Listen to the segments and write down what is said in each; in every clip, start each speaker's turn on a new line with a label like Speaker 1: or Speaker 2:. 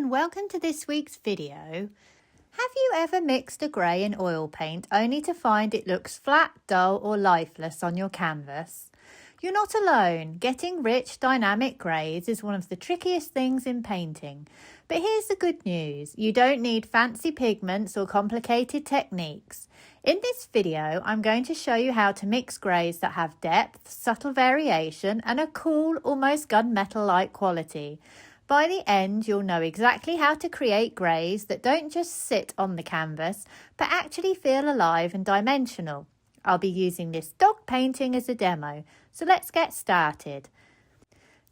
Speaker 1: and welcome to this week's video. Have you ever mixed a grey in oil paint only to find it looks flat, dull or lifeless on your canvas? You're not alone. Getting rich, dynamic greys is one of the trickiest things in painting. But here's the good news. You don't need fancy pigments or complicated techniques. In this video, I'm going to show you how to mix greys that have depth, subtle variation and a cool, almost gunmetal-like quality. By the end, you'll know exactly how to create greys that don't just sit on the canvas, but actually feel alive and dimensional. I'll be using this dog painting as a demo, so let's get started.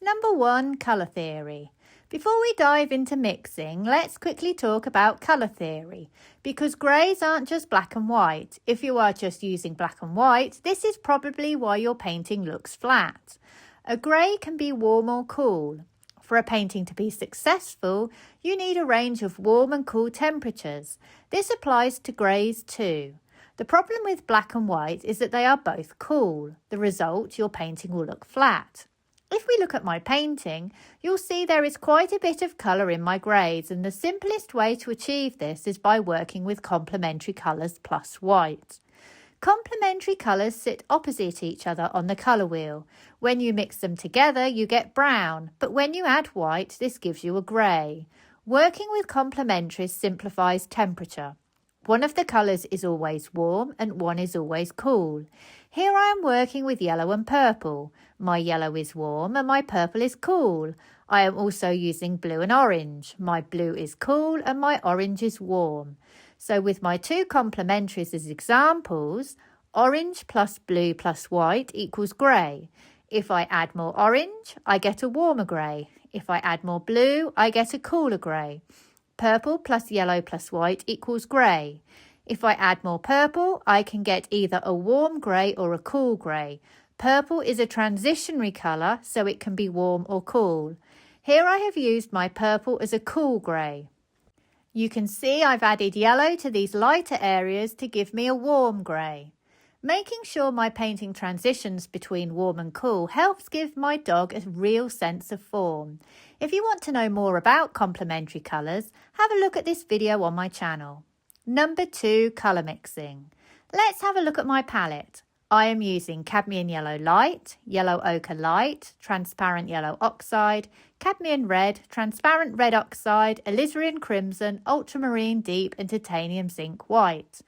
Speaker 1: Number 1, colour theory. Before we dive into mixing, let's quickly talk about colour theory, because greys aren't just black and white. If you are just using black and white, this is probably why your painting looks flat. A grey can be warm or cool. For a painting to be successful, you need a range of warm and cool temperatures. This applies to greys too. The problem with black and white is that they are both cool. The result, your painting will look flat. If we look at my painting, you'll see there is quite a bit of colour in my greys, and the simplest way to achieve this is by working with complementary colours plus white. Complementary colours sit opposite each other on the colour wheel. When you mix them together, you get brown, but when you add white, this gives you a grey. Working with complementaries simplifies temperature. One of the colours is always warm and one is always cool. Here I am working with yellow and purple. My yellow is warm and my purple is cool. I am also using blue and orange. My blue is cool and my orange is warm. So with my two complementaries as examples, orange plus blue plus white equals grey. If I add more orange, I get a warmer grey. If I add more blue, I get a cooler grey. Purple plus yellow plus white equals grey. If I add more purple, I can get either a warm grey or a cool grey. Purple is a transitionary colour, so it can be warm or cool. Here I have used my purple as a cool grey. You can see I've added yellow to these lighter areas to give me a warm grey. Making sure my painting transitions between warm and cool helps give my dog a real sense of form. If you want to know more about complementary colours, have a look at this video on my channel. Number 2, colour mixing. Let's have a look at my palette. I am using cadmium yellow light, yellow ochre light, transparent yellow oxide, cadmium red, transparent red oxide, alizarin crimson, ultramarine deep and titanium zinc white.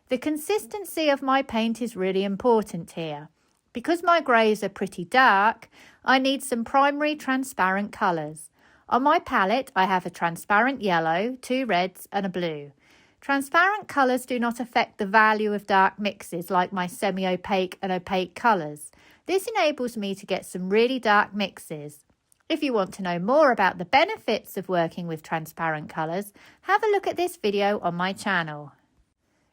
Speaker 1: The consistency of my paint is really important here. Because my greys are pretty dark, I need some primary transparent colours. On my palette I have a transparent yellow, 2 reds and a blue. Transparent colours do not affect the value of dark mixes like my semi-opaque and opaque colours. This enables me to get some really dark mixes. If you want to know more about the benefits of working with transparent colours, have a look at this video on my channel.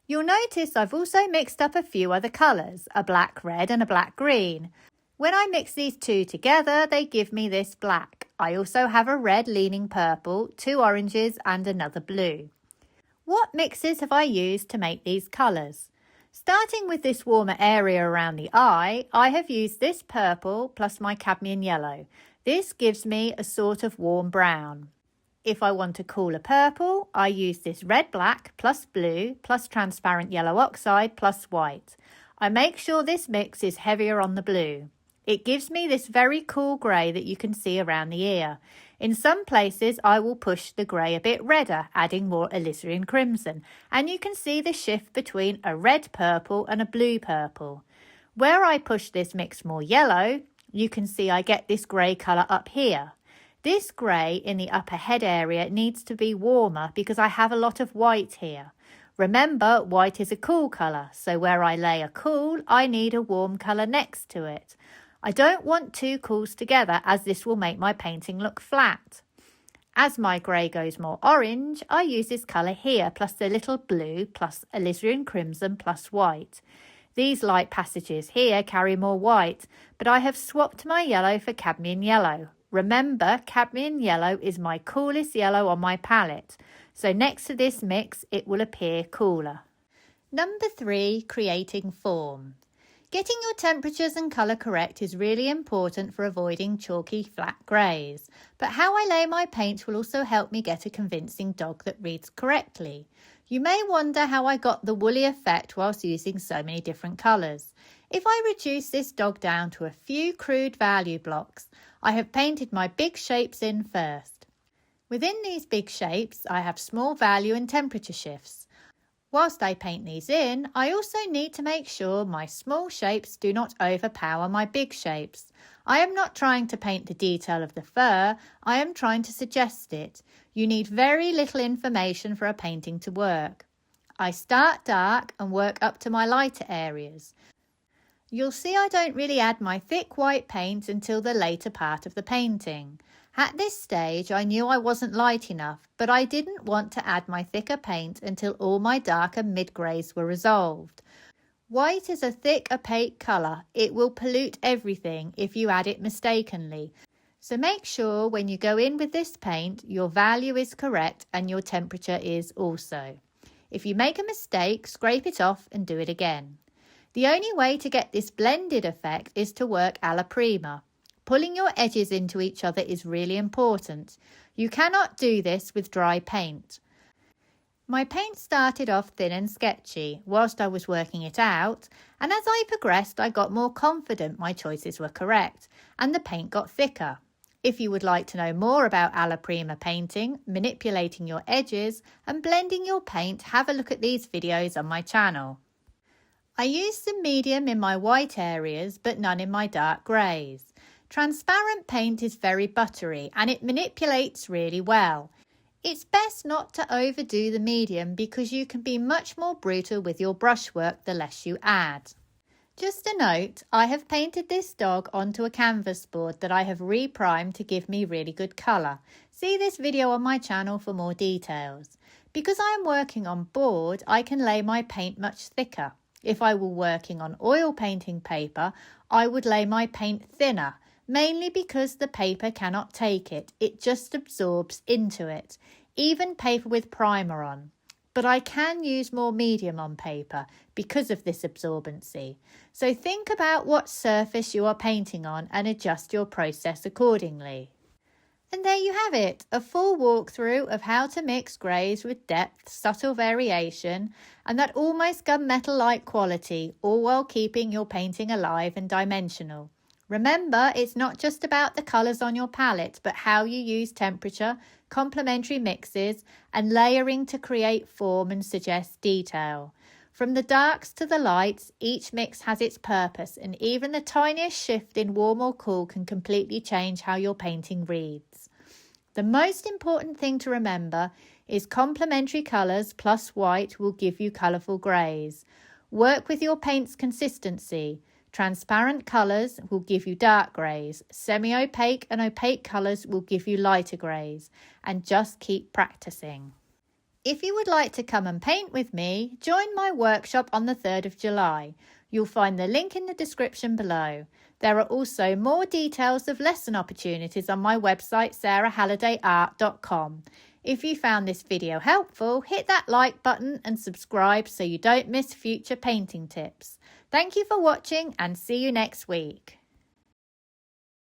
Speaker 1: You'll notice I've also mixed up a few other colours, a black red and a black green. When I mix these two together, they give me this black. I also have a red leaning purple, 2 oranges and another blue. What mixes have I used to make these colours? Starting with this warmer area around the eye, I have used this purple plus my cadmium yellow. This gives me a sort of warm brown. If I want a cooler purple, I use this red-black plus blue plus transparent yellow oxide plus white. I make sure this mix is heavier on the blue. It gives me this very cool grey that you can see around the ear. In some places I will push the grey a bit redder, adding more alizarin crimson, and you can see the shift between a red purple and a blue purple. Where I push this mix more yellow, you can see I get this grey colour up here. This grey in the upper head area needs to be warmer because I have a lot of white here. Remember, white is a cool colour, so where I lay a cool, I need a warm colour next to it. I don't want two cools together as this will make my painting look flat. As my grey goes more orange, I use this colour here plus a little blue plus alizarin crimson plus white. These light passages here carry more white, but I have swapped my yellow for cadmium yellow. Remember, cadmium yellow is my coolest yellow on my palette, so next to this mix it will appear cooler. Number 3, creating form. Getting your temperatures and colour correct is really important for avoiding chalky flat greys, but how I lay my paint will also help me get a convincing dog that reads correctly. You may wonder how I got the woolly effect whilst using so many different colours. If I reduce this dog down to a few crude value blocks, I have painted my big shapes in first. Within these big shapes, I have small value and temperature shifts. Whilst I paint these in, I also need to make sure my small shapes do not overpower my big shapes. I am not trying to paint the detail of the fur, I am trying to suggest it. You need very little information for a painting to work. I start dark and work up to my lighter areas. You'll see I don't really add my thick white paint until the later part of the painting. At this stage, I knew I wasn't light enough, but I didn't want to add my thicker paint until all my darker mid-greys were resolved. White is a thick, opaque colour. It will pollute everything if you add it mistakenly. So make sure when you go in with this paint, your value is correct and your temperature is also. If you make a mistake, scrape it off and do it again. The only way to get this blended effect is to work alla prima. Pulling your edges into each other is really important. You cannot do this with dry paint. My paint started off thin and sketchy whilst I was working it out, and as I progressed I got more confident my choices were correct and the paint got thicker. If you would like to know more about alla prima painting, manipulating your edges and blending your paint, have a look at these videos on my channel. I used some medium in my white areas but none in my dark greys. Transparent paint is very buttery and it manipulates really well. It's best not to overdo the medium because you can be much more brutal with your brushwork the less you add. Just a note, I have painted this dog onto a canvas board that I have reprimed to give me really good colour. See this video on my channel for more details. Because I am working on board, I can lay my paint much thicker. If I were working on oil painting paper, I would lay my paint thinner. Mainly because the paper cannot take it, it just absorbs into it, even paper with primer on. But I can use more medium on paper because of this absorbency. So think about what surface you are painting on and adjust your process accordingly. And there you have it, a full walkthrough of how to mix greys with depth, subtle variation, and that almost gunmetal-like quality, all while keeping your painting alive and dimensional. Remember, it's not just about the colours on your palette, but how you use temperature, complementary mixes, and layering to create form and suggest detail. From the darks to the lights, each mix has its purpose, and even the tiniest shift in warm or cool can completely change how your painting reads. The most important thing to remember is complementary colours plus white will give you colourful greys. Work with your paint's consistency. Transparent colours will give you dark greys, semi-opaque and opaque colours will give you lighter greys, and just keep practicing. If you would like to come and paint with me, join my workshop on the 3rd of July. You'll find the link in the description below. There are also more details of lesson opportunities on my website sarahhallidayart.com. If you found this video helpful, hit that like button and subscribe so you don't miss future painting tips. Thank you for watching and see you next week.